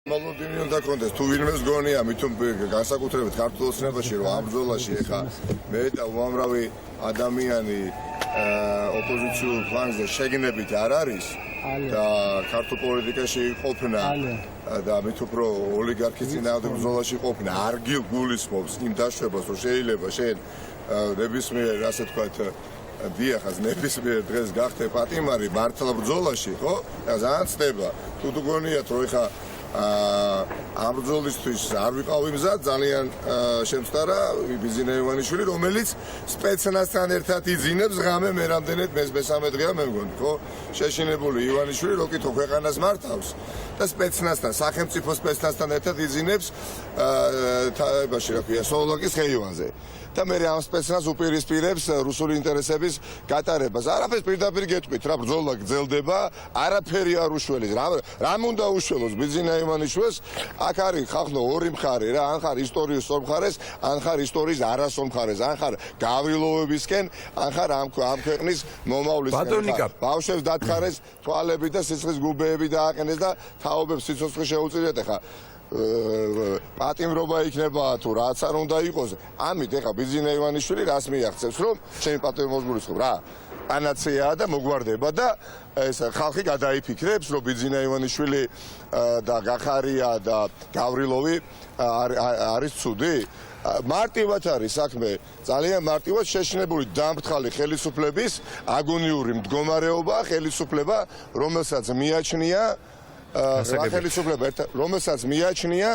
მოლოდინი უნდა კონდეს თუ ვინმეს გონია მithum განსაკუთრებით ქართულ ოცნებაში რომ ამ ბრძოლაში ეხა მე და უამრავი ადამიანი ოპოზიციურ ფლანგზე შეგნებით არ არის და ქართულ პოლიტიკაში ყოფნა და მით უფრო ოლიგარქის წინააღმდეგ ბრძოლაში ყოფნა არ გულისხმობს იმ დაშვებას რომ შეიძლება შენ ნებისმიერ ასე თქვათ დიახაც ნებისმიერ დღეს გახდე პატიმარი მართლა ბრძოლაში ხო და ძალიან ცდება თუ გონიათ რომ ეხა ამ ბრძოლისთვის არ ვიყავი მზად ძალიან შემწდარა ბიზინა ივანიშვილი რომელიც სპეცნაზთან ერთად იძინებს ღამე მე რამდენად მესამე დღეა მე მგონი ხო შეშინებული ივანიშვილი რო კითხო ქვეყანას მართავს და სპეცნაზთან სახელმწიფო სპეცნაზთან ერთად იძინებს თაებაში რა ქვია სოლოკის ხეივანზე და მე ამ სპეცნაზ უპირისპირებს რუსული ინტერესების გატარებას არაფერს პირდაპირ გეტყვით რა ბრძოლა გრძელდება არაფერი არ უშველის რამ უნდა უშველოს ბიზინა ივანიშვილს აქ არის ხალხო ორი მხარე რა ან ხარ ისტორიის ორ მხარეს ან ხარ ისტორიის არასორ მხარეს ან ხარ გავრილოვებისკენ ან ხარ ამ ქვეყნის მომავლისკენ ბავშვებს დათხარეს თვალები და სიცხის გუბეები დააყენეს და თაობებს სიცოცხლე შეუწირეთ ხა პატიმრობა იქნება თუ რაც არ უნდა იყოს ამით ეხა ბიზინა ივანიშვილი რას მიაღწევს რომ შენ პატიმრობას გულისხმობ რა პანაცეაა და მოგვარდება და ეს ხალხი გადაიფიქრებს რომ ბიზინა ივანიშვილი და გახარია და გავრილოვი არის ცუდი მარტივად არის საქმე ძალიან მარტივად შეშინებული დამფრთხალი ხელისუფლების აგონიური მდგომარეობა ხელისუფლება რომელსაც მიაჩნია რომელსაც მიაჩნია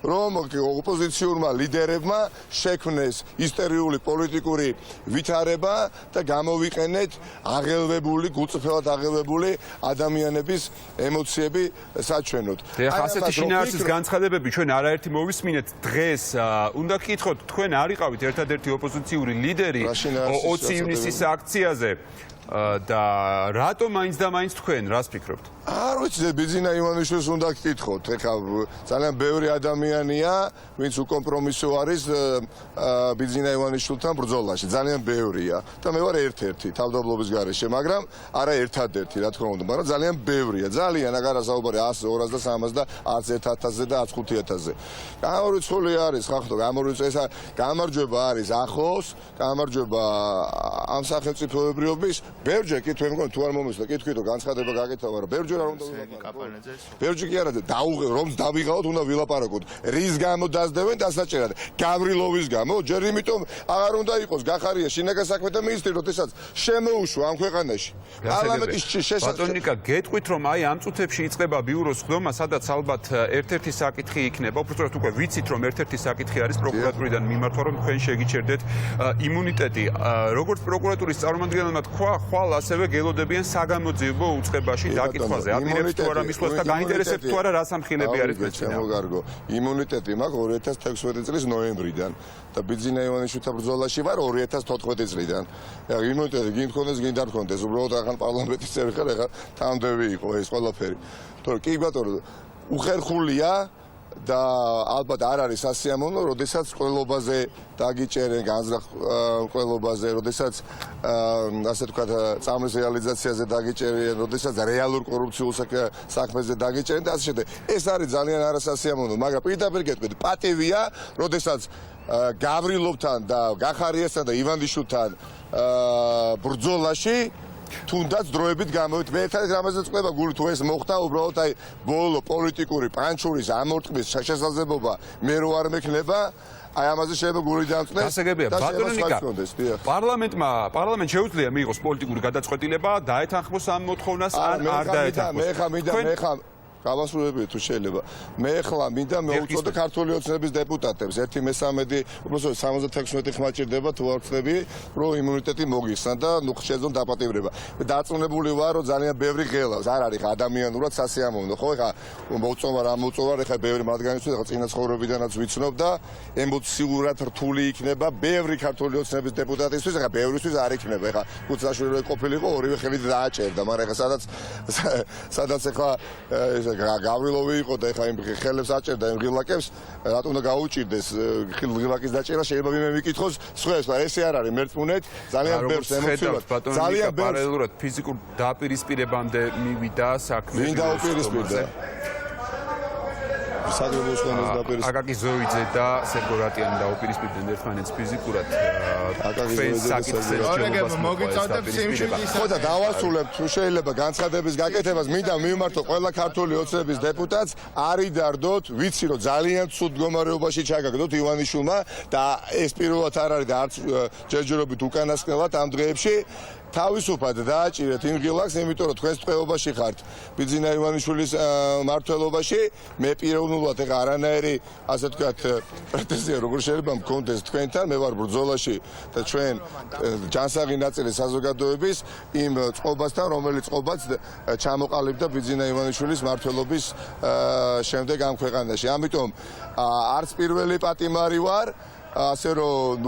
რომ ოპოზიციურმა ლიდერებმა შექმნეს ისტერიული პოლიტიკური ვითარება და გამოვიყენეთ აღელვებული გულწრფელად აღელვებული ადამიანების ემოციები საჩვენოდ. ასეთი შინაარსის განცხადებები ჩვენ არაერთი მოვისმინეთ დღეს უნდა გკითხოთ თქვენ არიყავით ერთადერთი ოპოზიციური ლიდერი 20 ივნისის აქციაზე და რატომ მაინც და მაინც თქვენ რას ფიქრობთ? არ ვიცი ბიზინა ივანიშვილს უნდა გკითხოთ ეხლა ძალიან ბევრი ადამიანია ვინც უკომპრომისო არის ბიზინა ივანიშვილთან ბრძოლაში ძალიან ბევრია და მე ვარ ერთ-ერთი თავდაბლობის გარეშე მაგრამ არა ერთადერთი რა თქმა უნდა მაგრამ ძალიან ბევრია ძალიან აღარა საუბარი 100 200 და 300 და 1000-ზე და 5000-ზე გამორიცხული არის ხახტო გამორიცხული ესა გამარჯვება არის ახლოს გამარჯვება ამ სახელმწიფოებრიობის ბევრჯერ კი თქვენ მგონი თუ არ მომისლა კითხვით რომ განცხადება გაკეთა მაგრამ ბევრჯერ არ უნდა ვილაპარაკოთ ბევრჯერ კი არა რომს დავიღალოთ უნდა ვილაპარაკოთ რის გამო დასდევენ დასაჭერად გავრილოვის გამო ჯერ იმიტომ აღარ უნდა იყოს გახარია შინაგან საქმეთა მინისტრი როდესაც შემოუშვა ამ ქვეყანაში პარლამენტის ბატონიკა გეტყვით რომ აი ამ წუთებში იწყება ბიუროს ხდომა სადაც ალბათ ერთ-ერთი საკითხი იქნება უბრალოდ უკვე ვიცით რომ ერთ-ერთი საკითხი არის პროკურატურიდან მიმართვა რომ თქვენ შეგიჩერდეთ იმუნიტეტი როგორც პროკურატურის წარმომადგენელმა თქვა ხვალ ასევე გელოდებიან საგამოძიებო უწყებაში დაკითხვაზე აპირებს თუ არა მისვლას და გაინტერესებთ თუ არა რა სამხილები არის მეცნიერო იმუნიტეტი მაქვს 2016 წლის ნოემბრიდან და ბიზინა ივანიშვილთან ბრძოლაში ვარ 2014 წლიდან იმუნიტეტი გინდქონდეს გინდა რქონდეს უბრალოდ ახალ პარლამენტის წევრი ხარ ახლა თამდები იყო ეს ყველაფერი თორე კი ბატონო უხერხულია და ალბათ არ არის სასიამოვნო, როდესაც ყველობაზე დაგიჭერენ ყველობაზე, როდესაც ასე ვთქვათ, წამლის რეალიზაციაზე დაგიჭერენ, როდესაც რეალურ კორუფციულ საქმეზე დაგიჭერენ და ასე შემდეგ. ეს არის ძალიან არასასიამოვნო, მაგრამ პირდაპირ გეტყვით, პატივია, როდესაც გავრილოვთან და გახარიასთან და ივანიშვილთან ბრძოლაში თუნდაც დროებით გამოვით მე ერთადერთი რამაზეც ყובה გული თუ ეს მოხდა უბრალოდ აი ბოლო პოლიტიკური პანჩურის ამორტყმის შესაძლებლობა მე რო არ მექნება აი ამაზე შეიძლება გული დამწნეს გასაგებია ბატონიკა პარლამენტ შეუძლია მიიღოს პოლიტიკური გადაწყვეტილება დაეთანხმოს ამ მოთხოვნას ან არ დაეთანხმოს მე ხა გავასრულებია თუ შეიძლება მე ახლა მინდა მეუწოდე ქართული ოცნების დეპუტატებს 1/13 უბრალოდ 76 ხმა ჭირდება თუ არ ვწდები რომ იმუნიტეტი მოგიხსნა და ნუ შეძონ დაპატიმრება დაწუნებული ვარ რომ ძალიან ბევრი ღელავს არ არის ადამიანურად სასიამოვნო ხო ეხა მოწომა რა მოწოვა ეხა ბევრი მათგანიც ეხა წინა ცხოვრებიდანაც ვიცნობ და ემოციურად რთული იქნება ბევრი ქართული ოცნების დეპუტატისთვის ეხა ბევრისთვის არ იქნება ეხა კუცაშვილი ყოფილიყო ორივე ხელით დააჭერდა მაგრამ ეხა სადაც ეხა გავრილოვი იყო და ეხა იმ ხელებს აჭერდა იმ ღილაკებს რატომ უნდა გაუჭირდეს ღილაკის დაჭერა შეიძლება ვინმე მიკითხოს სხვას მაგრამ ესე არ არის მერწმუნეთ ძალიან ბევრს ემოციურად ძალიან პარალელურად ფიზიკურ დაპირისპირებამდე მივიდა საქმე ვინ დაუპირისპირდა საგრებოს ხომის დაპირისპირება. აკაკი ზოიძე და სერგო რატიანი დაუპირისპირდნენ ერთმანეთს ფიზიკურად. აკაკი ზოიძე ხო და დავასრულებთ თუ შეიძლება განცხადების გაკეთებას მინდა მივმართო ყველა ქართული ოცნების დეპუტატს არიდარდოთ ვიცი რომ ძალიან ცუდ მდგომარეობაში ჩაგაგდოთ ივანიშვილმა და ეს პირველად არ არის და არც ჯერჯერობით უკანასკნელად ამ დღეებში თავისუფლად დააჭირეთ იმ ღილაკს, იმიტომ რომ თქვენს ტყვეობაში ხართ ბიძინა ივანიშვილის მმართველობაში. მე პიროვნულად ეხა არანაირი, ასე ვთქვათ, პრეტენზია როგორ შეიძლება მქონდეს თქვენთან, მე ვარ ბრძოლაში და ჩვენ ჯანსაღი ნაწილი საზოგადოების იმ წყობასთან, რომელიც წყობაც ჩამოყალიბდა ბიძინა ივანიშვილის მმართველობის შემდეგ ამ ქვეყანაში. ამიტომ არც პირველი პატიმარი ვარ ასე რომ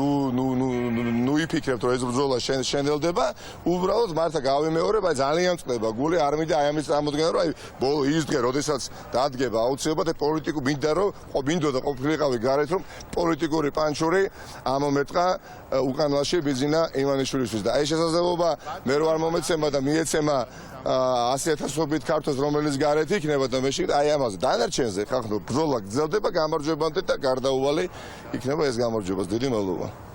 ნუ იფიქრებთ რომ ეს ბრძოლა შენელდება უბრალოდ მართა გავიმეორებ აი ძალიან წდება გული არ მინდა აი ამის წარმოდგენა რომ აი ბოლო ის დღე როდესაც დადგება აუცილებლად პოლიტიკურ მინდა რომ მინდოდა ყოფილიყავი გარეთ რომ პოლიტიკური პანჩური ამომეწყა უკანალში ბიძინა ივანიშვილისთვის და აი შესაძლებლობა მე რო არ მომეცემა და მიეცემა 100,000-ობით ქართველს რომელიც გარეთ იქნება და მე შეგ აი ამაზე დანარჩენზე ხახნო ბრძოლა გრძელდება გამარჯვებამდე და გარდაუვალი იქნება ეს გამარჯვებას დიდი მადლობა